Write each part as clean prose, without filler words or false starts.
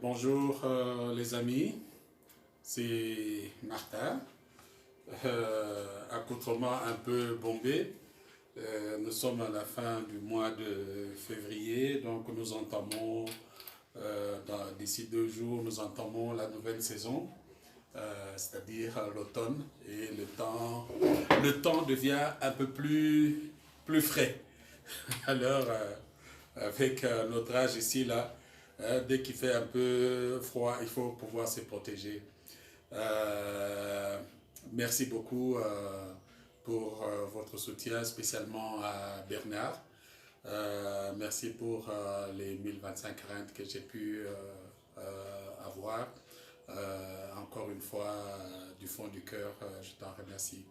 Bonjour les amis, c'est Martin, accoutrement un peu bombé. Nous sommes à la fin du mois de février, donc nous entamons, d'ici 2 jours, nous entamons la nouvelle saison, c'est-à-dire l'automne, et le temps devient un peu plus frais. Alors, avec notre âge ici, là, dès qu'il fait un peu froid, il faut pouvoir se protéger. Euh, Merci beaucoup pour votre soutien, spécialement à Bernard. Merci pour les 1025 rentes que j'ai pu avoir. Encore une fois, du fond du cœur, je t'en remercie.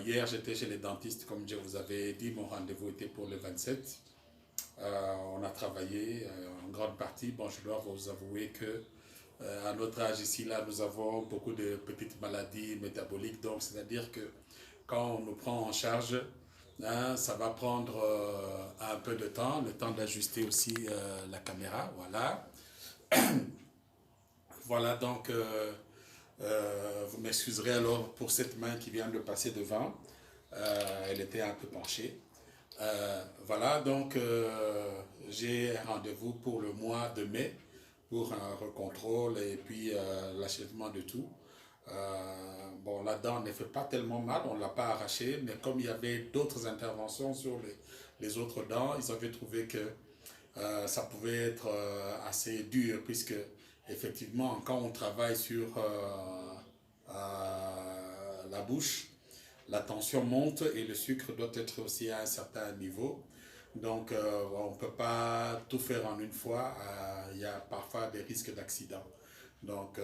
Hier, j'étais chez les dentistes, comme je vous avais dit, mon rendez-vous était pour le 27. On a travaillé en grande partie. Bon, je dois vous avouer que à notre âge ici, là, nous avons beaucoup de petites maladies métaboliques. Donc, c'est-à-dire que quand on nous prend en charge, hein, ça va prendre un peu de temps, le temps d'ajuster aussi la caméra. Voilà. Voilà, donc, vous m'excuserez alors pour cette main qui vient de passer devant. Elle était un peu penchée. Voilà, donc j'ai rendez-vous pour le mois de mai pour un recontrôle et puis l'achèvement de tout. Bon, la dent ne fait pas tellement mal, on ne l'a pas arrachée, mais comme il y avait d'autres interventions sur les autres dents, ils avaient trouvé que ça pouvait être assez dur, puisque effectivement, quand on travaille sur la bouche, la tension monte et le sucre doit être aussi à un certain niveau. Donc, on ne peut pas tout faire en une fois. Il y a parfois des risques d'accident. Donc,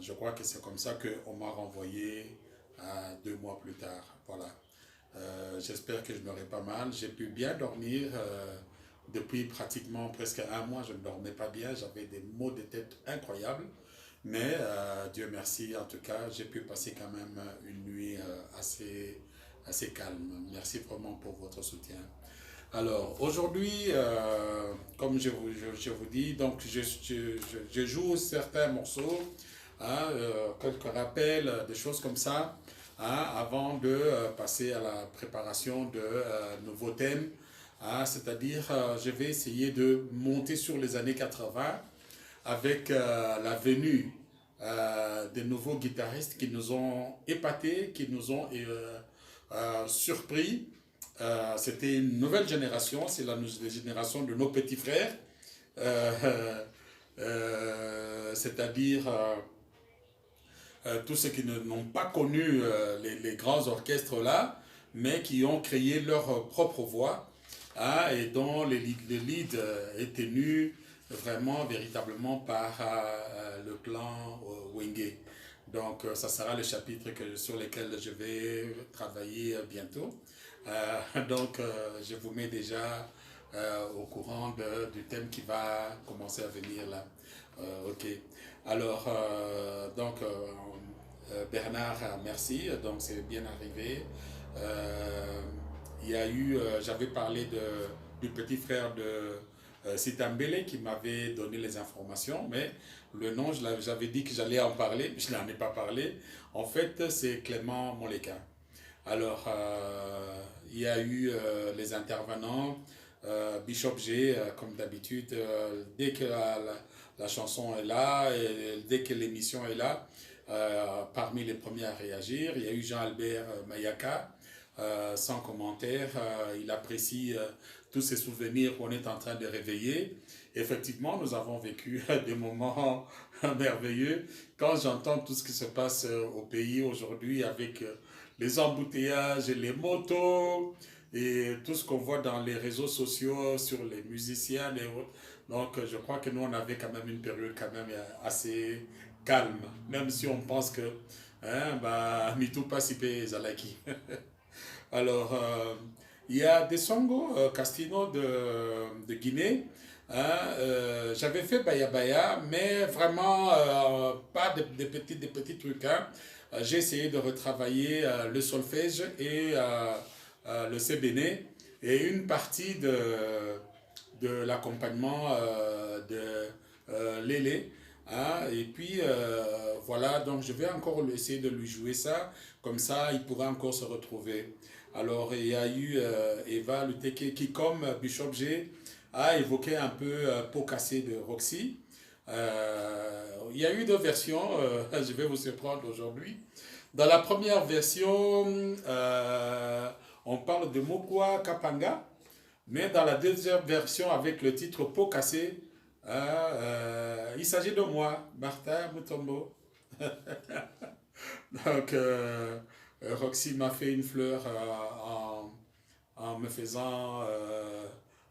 je crois que c'est comme ça qu'on m'a renvoyé 2 mois plus tard. Voilà. J'espère que je n'aurai pas mal. J'ai pu bien dormir. Depuis pratiquement presque un mois, je ne dormais pas bien. J'avais des maux de tête incroyables. Mais Dieu merci, en tout cas, j'ai pu passer quand même une nuit assez calme. Merci vraiment pour votre soutien. Alors, aujourd'hui, comme je vous dis, donc je joue certains morceaux, hein, quelques rappels, des choses comme ça, hein, avant de passer à la préparation de nouveaux thèmes. Hein, c'est-à-dire, je vais essayer de monter sur les années 80 avec la venue des nouveaux guitaristes qui nous ont épatés, qui nous ont surpris. C'était une nouvelle génération, c'est la génération de nos petits frères, c'est-à-dire tous ceux qui n'ont pas connu les grands orchestres là, mais qui ont créé leur propre voix, hein, et dont le lead est tenu vraiment, véritablement par le clan Wenge. Donc, ça sera le chapitre sur lequel je vais travailler bientôt. Donc, je vous mets déjà au courant du thème qui va commencer à venir là. Ok. Alors, Bernard, merci. Donc, c'est bien arrivé. Il y a eu, j'avais parlé du petit frère de Sitambele qui m'avait donné les informations, mais le nom, j'avais dit que j'allais en parler, mais je n'en ai pas parlé. En fait, c'est Clément Moleka. Alors, il y a eu les intervenants, Bishop G, comme d'habitude, dès que la chanson est là, et dès que l'émission est là, parmi les premiers à réagir, il y a eu Jean-Albert Mayaka, sans commentaire, il apprécie tous ces souvenirs qu'on est en train de réveiller. Effectivement, nous avons vécu des moments merveilleux. Quand j'entends tout ce qui se passe au pays aujourd'hui avec les embouteillages, les motos et tout ce qu'on voit dans les réseaux sociaux sur les musiciens et autres. Donc, je crois que nous, on avait quand même une période quand même assez calme, même si on pense que hein, bah, Mitou pas si Zalaki. Alors, il y a des Songo Castino de Guinée. Hein, j'avais fait Baya Baya, mais vraiment pas des petits trucs. Hein. J'ai essayé de retravailler le solfège et le sébéné et une partie de l'accompagnement de Lélé. Hein, et puis voilà, donc je vais encore essayer de lui jouer ça, comme ça il pourra encore se retrouver. Alors il y a eu Eva Luteke qui, comme Bishop G, a évoqué un peu Peau cassée de Roxy. Il y a eu deux versions, je vais vous surprendre aujourd'hui. Dans la première version, on parle de Mokwa Kapanga, mais dans la deuxième version avec le titre Peau cassée, il s'agit de moi, Martha Mutombo. Donc, Roxy m'a fait une fleur en me faisant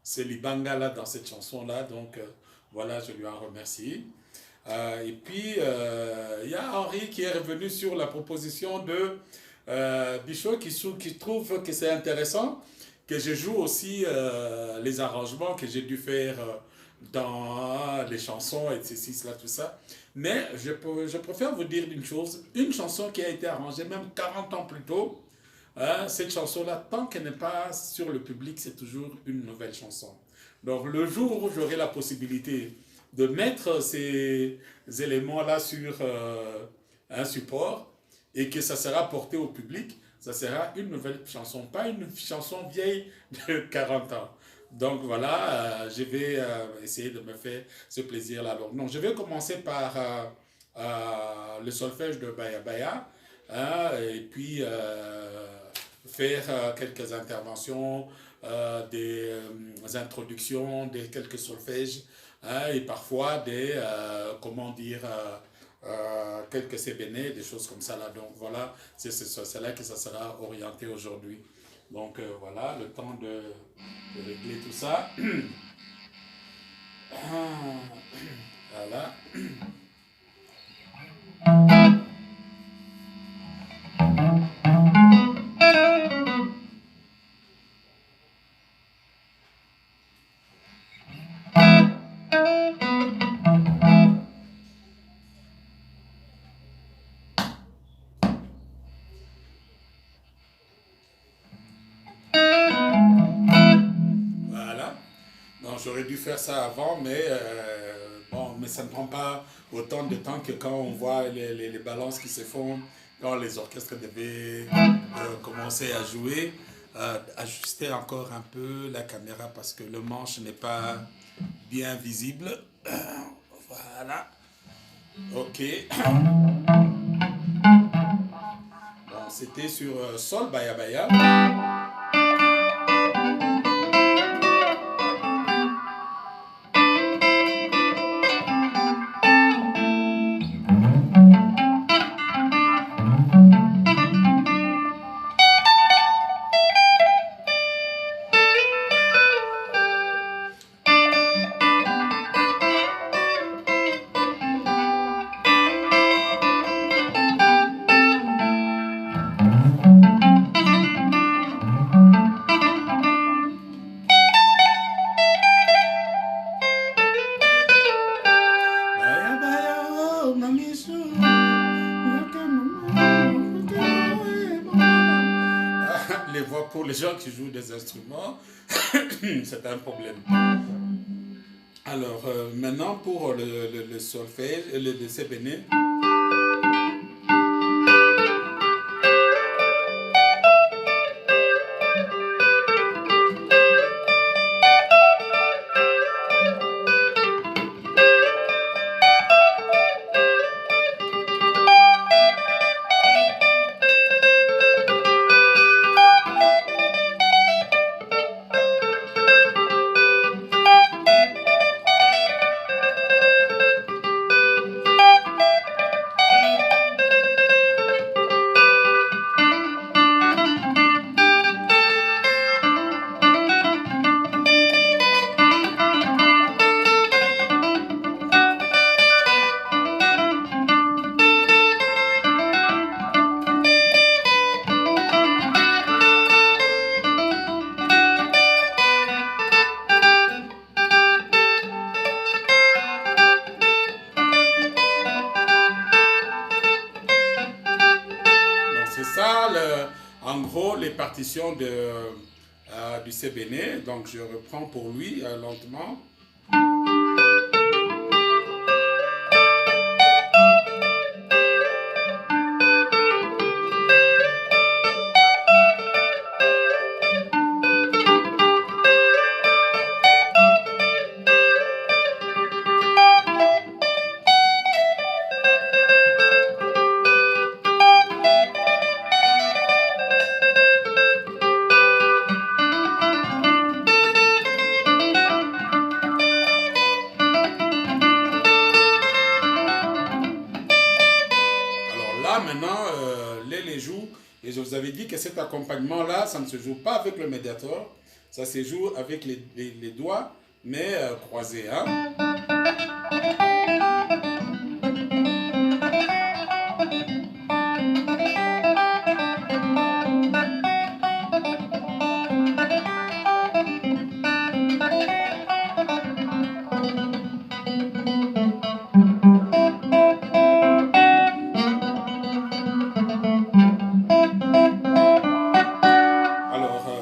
ce libanga là dans cette chanson là. Donc, voilà, je lui en remercie. Et puis, il y a Henri qui est revenu sur la proposition de Bichot qui trouve que c'est intéressant que je joue aussi les arrangements que j'ai dû faire dans les chansons et ceci, cela, tout ça. Mais je préfère vous dire une chose, une chanson qui a été arrangée même 40 ans plus tôt, hein, cette chanson-là, tant qu'elle n'est pas sur le public, c'est toujours une nouvelle chanson. Donc le jour où j'aurai la possibilité de mettre ces éléments-là sur un support et que ça sera porté au public, ça sera une nouvelle chanson, pas une chanson vieille de 40 ans. Donc voilà, je vais essayer de me faire ce plaisir-là. Donc non, je vais commencer par le solfège de Baya Baya, hein, et puis faire quelques interventions, des introductions, quelques solfèges, hein, et parfois des, comment dire, quelques CBN, des choses comme ça là. Donc voilà, c'est là que ça sera orienté aujourd'hui. Donc voilà, le temps de régler tout ça. Voilà. J'aurais dû faire ça avant, mais bon, mais ça ne prend pas autant de temps que quand on voit les balances qui se font, quand les orchestres devaient commencer à jouer. Ajuster encore un peu la caméra parce que le manche n'est pas bien visible. Voilà. Ok. Bon, c'était sur Sol Baya Baya. Les voix pour les gens qui jouent des instruments, c'est un problème. Alors, maintenant pour le solfège, le CBN. En gros, les partitions du CBN, donc je reprends pour lui lentement. vous avez dit que cet accompagnement-là, ça ne se joue pas avec le médiator, ça se joue avec les doigts, mais croisés. Hein.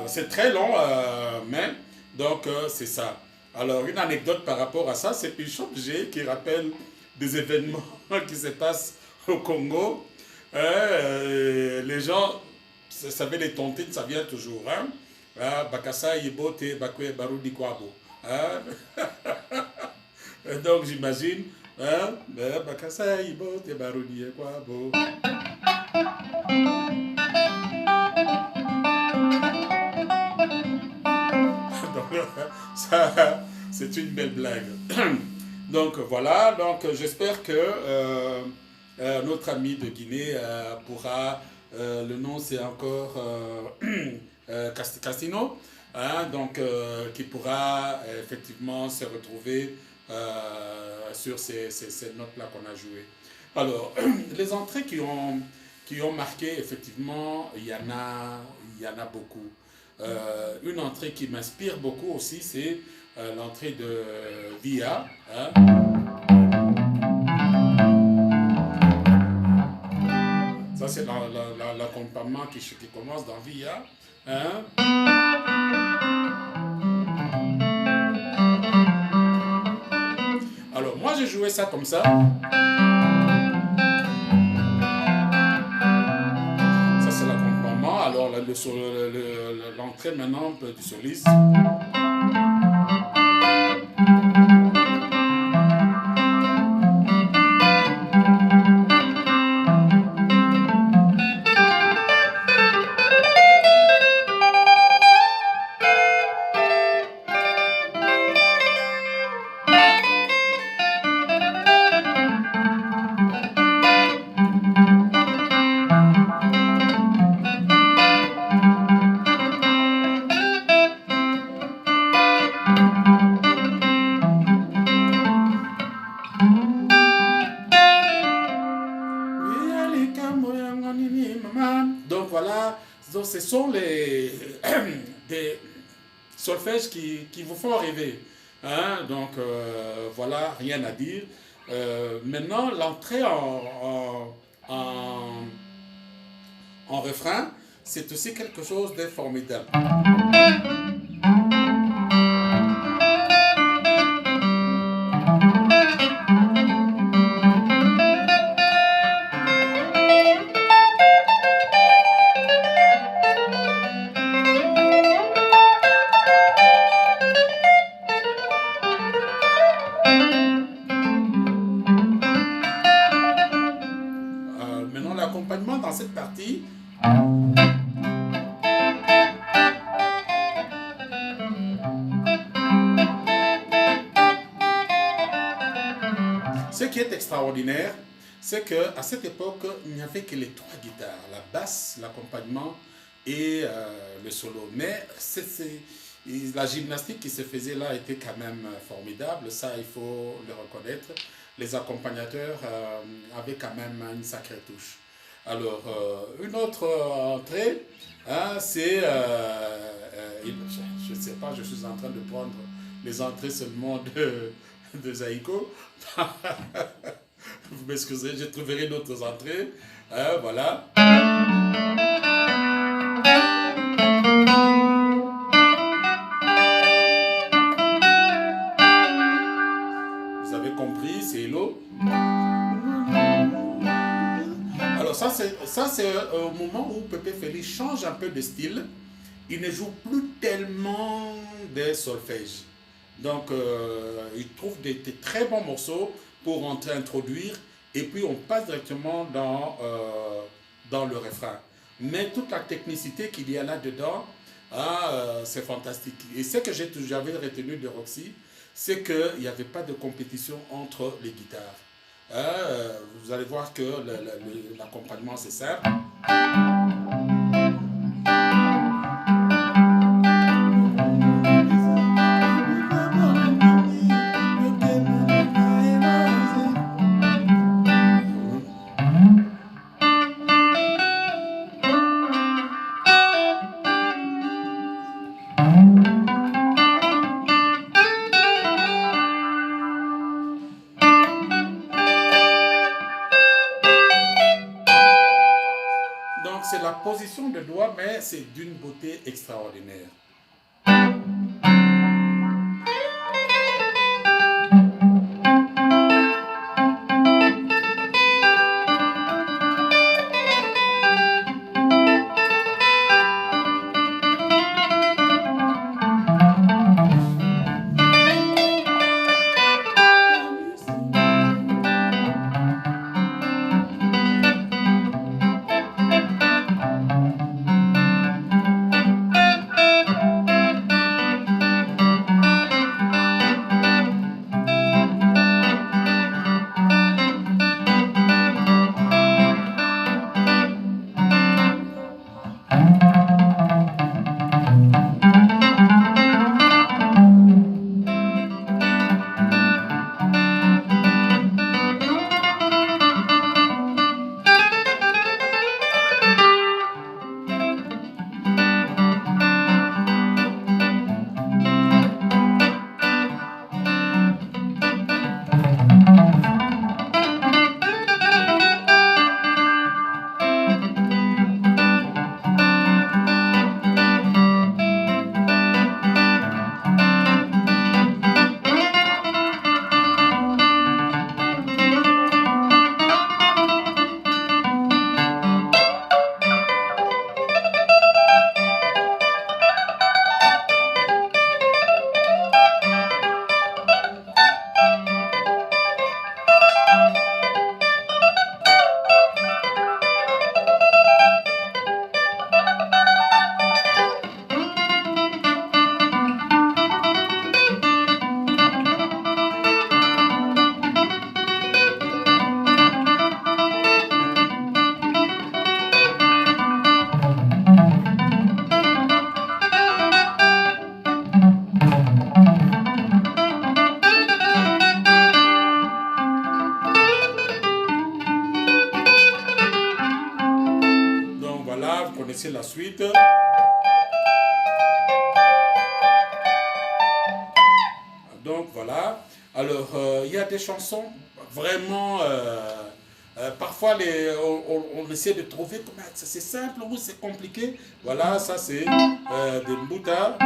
C'est très long, mais donc c'est ça. Alors, une anecdote par rapport à ça, c'est Pichon G qui rappelle des événements qui se passent au Congo. Les gens, ça savait les tontines, ça vient toujours. Hein? Bakasa, Yibote, Bakwe, Barudi, Kwabo. Donc, j'imagine, hein? Bakasa, Yibote, Barudi, Kwabo. Ça, c'est une belle blague. Donc voilà, donc j'espère que notre ami de Guinée pourra, le nom c'est encore Castino, hein, donc qui pourra effectivement se retrouver sur ces notes-là qu'on a jouées. Alors, les entrées qui ont marqué, effectivement, il y en a beaucoup. Une entrée qui m'inspire beaucoup aussi, c'est l'entrée de Via. Hein. Ça, c'est l'accompagnement qui commence dans Via. Hein. Alors, moi, j'ai joué ça comme ça. Alors, l'entrée maintenant du soliste. Donc voilà, donc ce sont des solfèges qui vous font rêver. Hein? Donc voilà, rien à dire. Maintenant, l'entrée en refrain, c'est aussi quelque chose de formidable. Maintenant, l'accompagnement dans cette partie. Ce qui est extraordinaire, c'est qu'à cette époque, il n'y avait que les trois guitares, la basse, l'accompagnement et le solo. Mais la gymnastique qui se faisait là était quand même formidable, ça il faut le reconnaître. Les accompagnateurs avaient quand même une sacrée touche. Alors, une autre entrée, hein, c'est, je ne sais pas, je suis en train de prendre les entrées seulement de Zaïko. Vous m'excuserez, je trouverai d'autres entrées. Voilà. Vous avez compris, c'est Hello. Alors ça c'est au moment où Pépé Félix change un peu de style. Il ne joue plus tellement des solfèges. Donc il trouve des très bons morceaux pour introduire et puis on passe directement dans le refrain. Mais toute la technicité qu'il y a là-dedans, c'est fantastique. Et ce que j'avais retenu de Roxy, c'est qu'il n'y avait pas de compétition entre les guitares. Vous allez voir que l'accompagnement c'est simple. doigts, mais c'est d'une beauté extraordinaire. C'est la suite. Donc voilà. Alors il y a des chansons vraiment parfois on essaie de trouver comment c'est simple ou c'est compliqué. Voilà, ça c'est des Mbuta.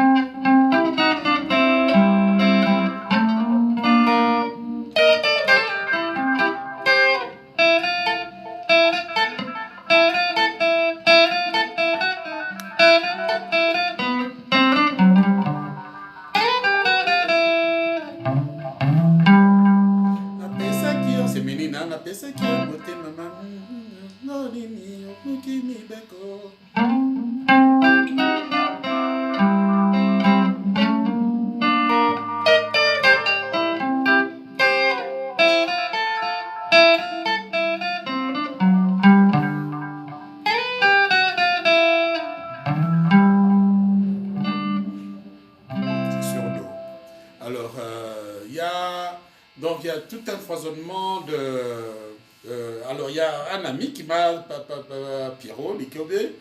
Donc il y a tout un foisonnement de... alors il y a un ami qui m'a... Pierrot, Likobé.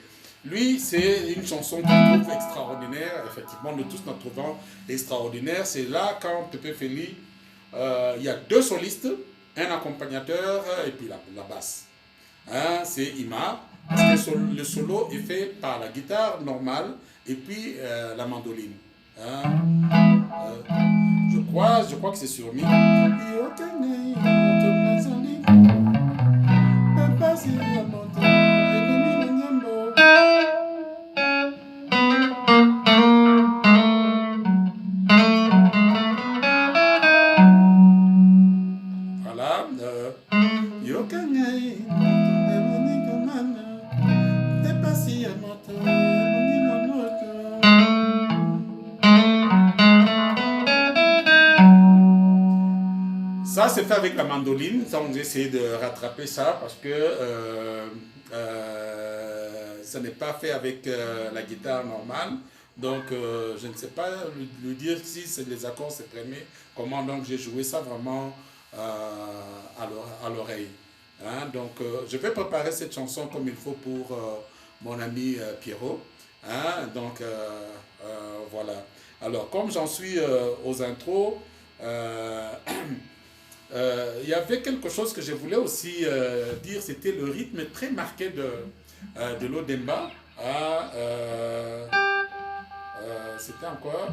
Lui, c'est une chanson qu'on trouve extraordinaire. Effectivement, nous tous nous trouvons extraordinaire. C'est là quand Pépé Feli, il y a deux solistes, un accompagnateur et puis la basse. Hein, c'est Ima. Parce que le solo est fait par la guitare normale et puis la mandoline. Hein, je crois que c'est sur Mi. Voilà. Ça, c'est fait avec la mandoline. Ça, on essaie de rattraper ça parce que ça n'est pas fait avec la guitare normale. Donc, je ne sais pas lui dire si les accords se prenaient comment. Donc, j'ai joué ça vraiment à l'oreille. Hein? Donc, je vais préparer cette chanson comme il faut pour mon ami Pierrot. Hein? Donc, voilà. Alors, comme j'en suis aux intros, il y avait quelque chose que je voulais aussi dire, c'était le rythme très marqué de l'Odemba. Ah, c'était encore.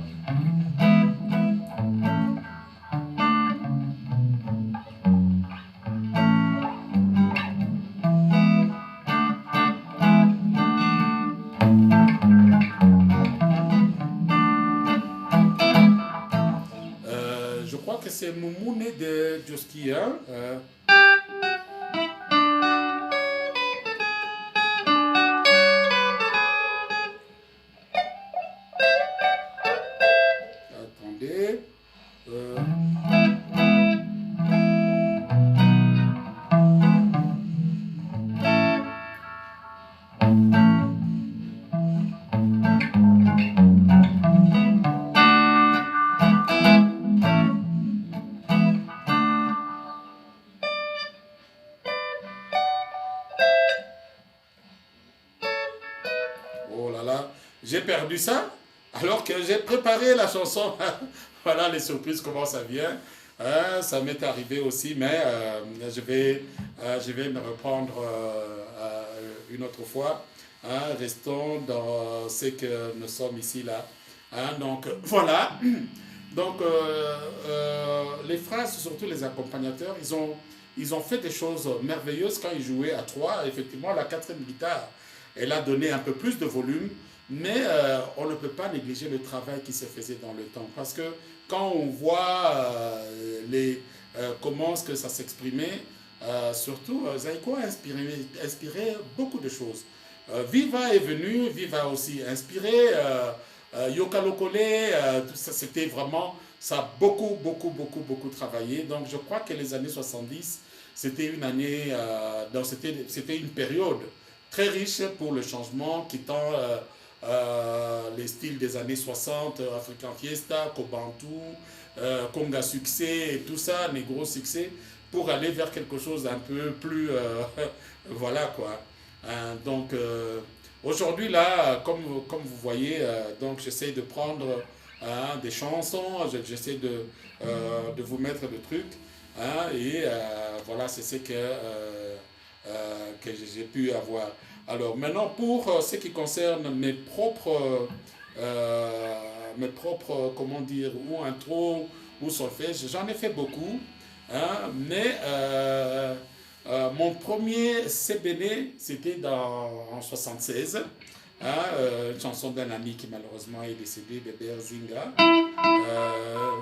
Je crois que c'est Moumoune de Joski. Hein? Attendez. Euh, oh là là, j'ai perdu ça alors que j'ai préparé la chanson. Voilà les surprises, comment ça vient. Ça m'est arrivé aussi, mais je vais me reprendre une autre fois. Restons dans ce que nous sommes ici là. Donc voilà. Donc les phrases, surtout les accompagnateurs, ils ont fait des choses merveilleuses quand ils jouaient à trois. Effectivement, la quatrième guitare, elle a donné un peu plus de volume, mais on ne peut pas négliger le travail qui se faisait dans le temps. Parce que quand on voit comment est-ce que ça s'exprimait, surtout Zaiko a inspiré beaucoup de choses. Viva est venu, Viva a aussi inspiré, Yoka Lokole, tout ça, c'était vraiment, ça a beaucoup travaillé. Donc je crois que les années 70, c'était une année, c'était une période très riche pour le changement, quittant les styles des années 60, African Fiesta, Kobantu, Conga Succès et tout ça, Negro Succès, pour aller vers quelque chose d'un peu plus, voilà quoi. Donc aujourd'hui là, comme vous voyez, donc j'essaie de prendre des chansons, j'essaie de vous mettre des trucs, et voilà, c'est ce que j'ai pu avoir. Alors maintenant, pour ce qui concerne mes propres, comment dire, ou intro, ou solfège, j'en ai fait beaucoup, mais mon premier CBN, c'était en 76, une chanson d'un ami qui malheureusement est décédé, Bébé Zinga. Euh,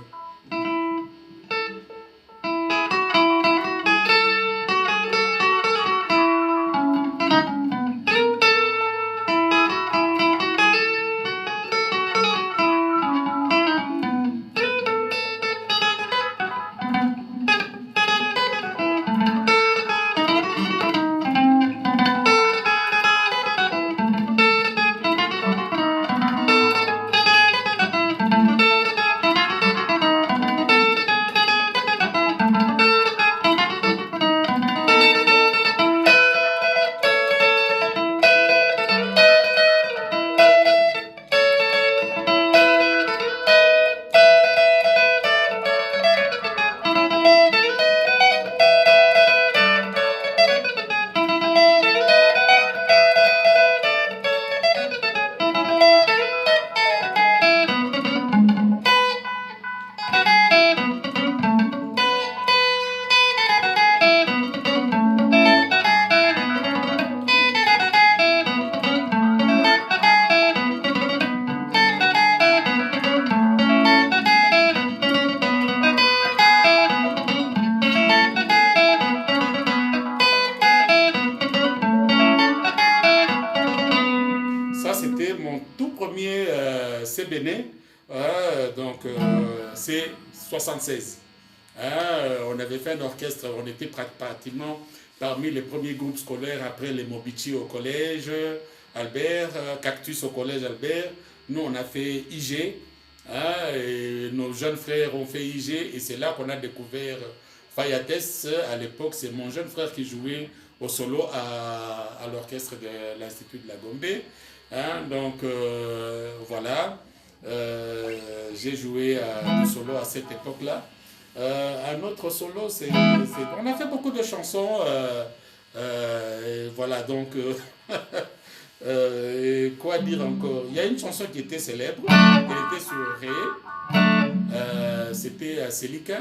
Ça, c'était mon tout premier CBN. Donc, c'est 76. On avait fait un orchestre, on était pratiquement parmi les premiers groupes scolaires après les Mobichi au collège Albert, Cactus au collège Albert. Nous, on a fait IG, et nos jeunes frères ont fait IG, et c'est là qu'on a découvert Fayates. À l'époque, c'est mon jeune frère qui jouait au solo à l'orchestre de l'Institut de la Gombe. Donc, voilà. J'ai joué du solo à cette époque-là. Un autre solo, on a fait beaucoup de chansons. Et voilà, donc Et quoi dire encore? Il y a une chanson qui était célèbre, elle était sur Ré. C'était Selika.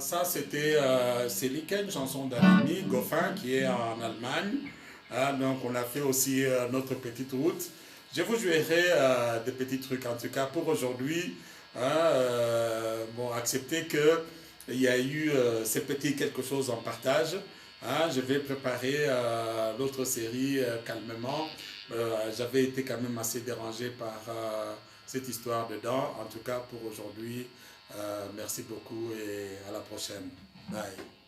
Ça, c'était Selika, une chanson d'Animi Goffin qui est en Allemagne. Hein, donc, on a fait aussi notre petite route. Je vous jouerai des petits trucs. En tout cas, pour aujourd'hui, hein, bon, acceptez qu'il y a eu ces petits quelque chose en partage. Hein, je vais préparer l'autre série calmement. J'avais été quand même assez dérangé par cette histoire dedans. En tout cas, pour aujourd'hui, merci beaucoup et à la prochaine. Bye.